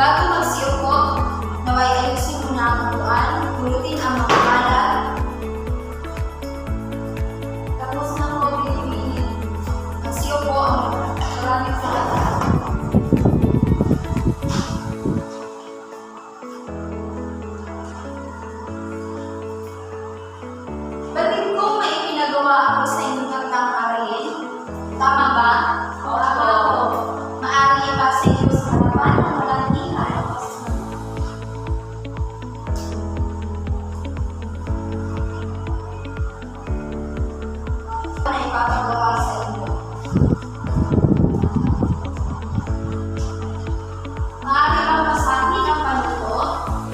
Bago magsiupo, naway ayusin muna ang upuan, pulutin ang mga kalat. Tapos na po, pinipinin. Magsiupo ang mga. Maraming salamat. Batid ko may ipinagawa ako sa inyong hanggang aralin. Tama ba? Tama po. Maaari ipasa iyo sa harapan ng walang tingnan. Na ipapagawa sa inyo. Maaari bang basahin ang panuto?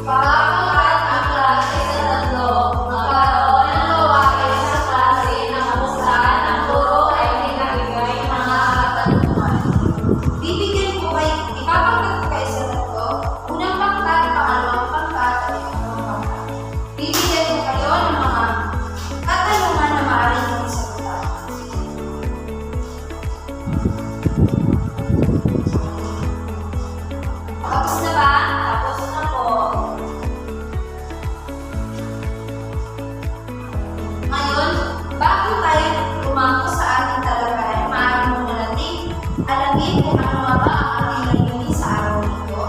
Pagkakat ang klase sa tatlo. Magkaroon ng gawain sa klase na kung saan ang guro ay pinabigay ng mga katanungan. Bibigyan ko kayo, ipapagkat ko kayo sa tatlo. Unang pangkat, pangalawang pangkat, at ikatlong pangkat. Bibigyan ko kayo ng mga katanungan na maaaring mong sagutan. Tapos na ba? Tapos na po. Ngayon, bago tayo tumako sa ating talakayan, maaari muna natin alamin kung ano nga ba ang ating layunin sa araw nito.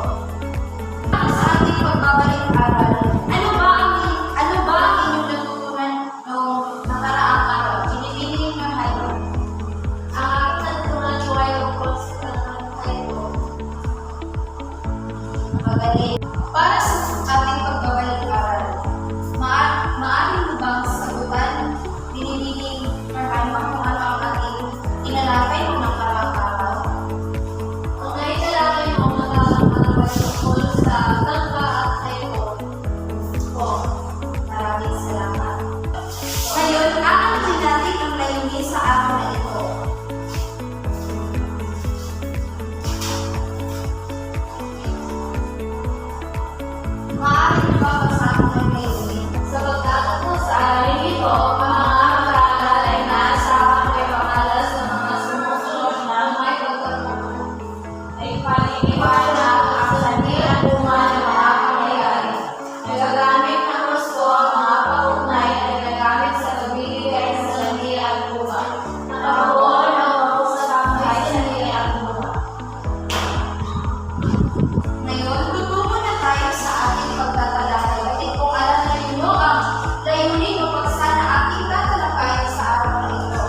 Sa ating pagbabalik-aral, ano ba ang inyong natutunan noong nakaraang araw? Pinipiling ng Hayro. Ang aking natutunan ni Hayro sa Hayro. Magaling. Para sa ating pagbabalik-aral, maaaring mo bang sagutan, dinidinig, marahima kung ano ang ating inalakay ng nakaraang araw? Ang naitalakay mo ang nakaraang araw ay tungkol sa gangga at Hayro. Po, maraming salamat. Ngayon, aalamin natin ang layunin sa araw na ito. Maaari na ba basahin ang layunin? Sa pagtatakbo sa araling ito, ang mga mag-aaral ay naasahan kay pangalas ng mga sumusunod na may pagtatakbo. Ay paniniwala ang sanhi at bunga ng mga pangyayari. Nagagamit ng gusto ang mga paugnay at nagagamit sa pagbibigay ng sanhi at bunga. Nakabuo ng mapusapang ay sanhi at bunga. Ngayon, tutungo na tayo sa ating pagtatalakay. At kung alam na ninyo ang layunin o paksa na ating tatalakay sa araw na ito.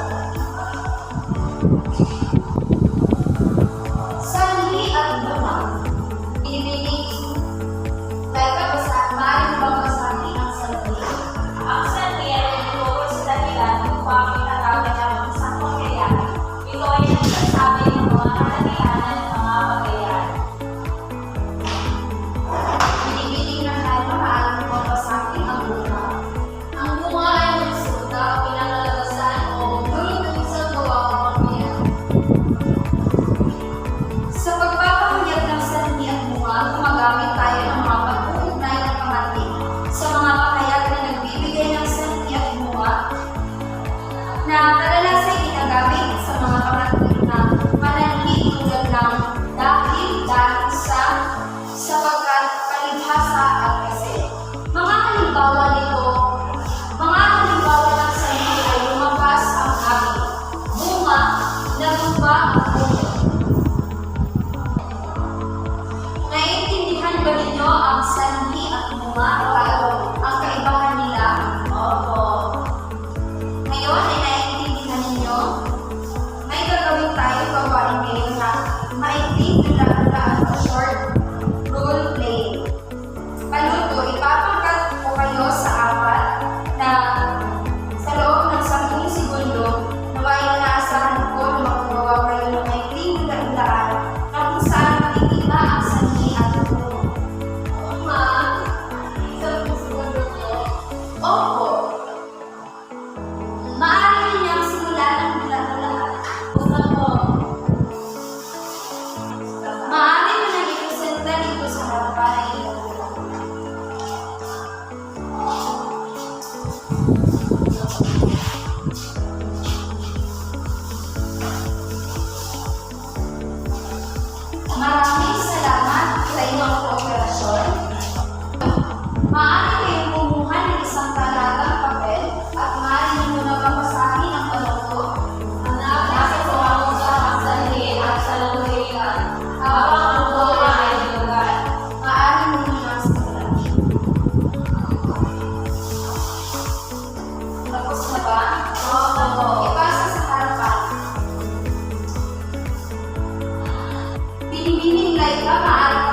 Sanhi at bunga. Ibigay tayo maaaring bang basahin ang sanhi? Ang sanhi ay nagtuturo sa dahilan kung bakit natawag ang isang pangyayari. Ito ay nagsasabi ng mga kalalihanan ng mga pangyayari. Binibiling ng tayo maaaring bang basahin ang bunga. Ang bunga ay resulta o pinangalabasan o dulot ng isang gawa o pangyayari. Sa pagpapahayag ng sanhi at bunga, gumagamit tayo ng mga pag-uugnay na pangatin sa mga pahayag na nagbibigay ng sanhi at bunga na kadalasay ginagamit sa mga pangatin na pananhid tulad ng dahil sa, sapagkat, palibhasa at kasi. Mga halimbawa ng sanhi ay lumabas ang abi, bunga, nagumba ang puno. Naiintindihan ba ninyo ang sanhi at bunga o ang kaibahan nila? Opo. Ngayon ay naiintindihan ninyo? May gagawin tayo gawain ngayon na maikling tulaan o short role play. Paluto, ipapangkat ko kayo sa apat na sa loob ng 10 segundo naway naasahan ko na magagawa kayo ng maikling tulaan na kung saan makikita ang sanhi at bunga. Ma, 10 segundo po? Opo. Maaari niyang simulan ang lahat. Una po. Maaari mo nang ikusin Maaari kayong kumuha ng isang talagang papel at maaari ninyo na babasahin ang palungko. Nasa mo sa sanhi at sa luhikan, habang ang buhay ay lugar. Maaari ninyo na simulan. Tapos na ba? Oo. Ipasa sa harapan. Binibining Laika, maaari